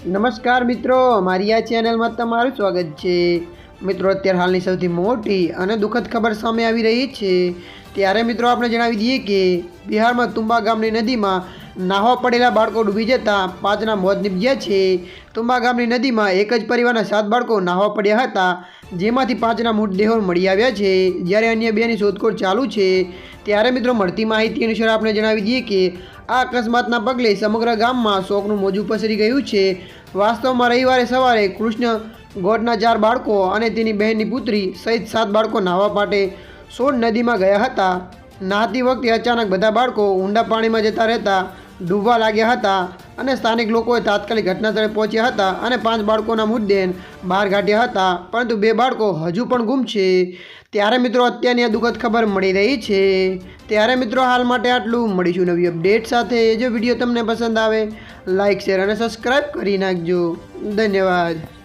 નમસ્કાર મિત્રો, મારી આ ચેનલમાં તમારું સ્વાગત છે। મિત્રો, અત્યારે હાલની સૌથી મોટી અને દુઃખદ ખબર સામે આવી રહી છે। ત્યારે મિત્રો આપણે જણાવી દઈએ કે બિહારમાં તુંબા ગામની નદીમાં નાહવા પડેલા બાળકો ડૂબી જતાં 5ના મોત નીપજ્યા છે। તુંબા ગામની નદીમાં એક જ પરિવારના 7 બાળકો નાહવા પડ્યા હતા, જેમાંથી 5ના મૃતદેહો મળી આવ્યા છે, જ્યારે અન્ય 2ની શોધખોળ ચાલુ છે। ત્યારે મિત્રો મળતી માહિતી અનુસાર આપણે જણાવી દઈએ કે આ અકસ્માતના પગલે સમગ્ર ગામમાં શોકનું મોજું પસરી ગયું છે। વાસ્તવમાં રવિવારે સવારે કૃષ્ણ ગોડના 4 બાળકો અને તેની બહેનની પુત્રી સહિત 7 બાળકો નાહવા માટે સોડ નદીમાં ગયા હતા। નહાતી વખતે અચાનક બધા બાળકો ઊંડા પાણીમાં જતા રહેતા ડૂબવા લાગ્યા હતા અને સ્થાનિક લોકોએ તાત્કાલિક ઘટનાસ્થળે પહોંચ્યા હતા અને 5 બાળકોના મૃતદેહ બહાર કાઢ્યા હતા, પરંતુ 2 બાળકો હજુ પણ ગુમ છે। ત્યારે મિત્રો અત્યારની આ દુઃખદ ખબર મળી રહી છે। ત્યારે મિત્રો હાલ માટે આટલું, મળીશું નવી અપડેટ સાથે। જો વિડીયો તમને પસંદ આવે લાઇક, શેર અને સબસ્ક્રાઈબ કરી નાખજો। ધન્યવાદ।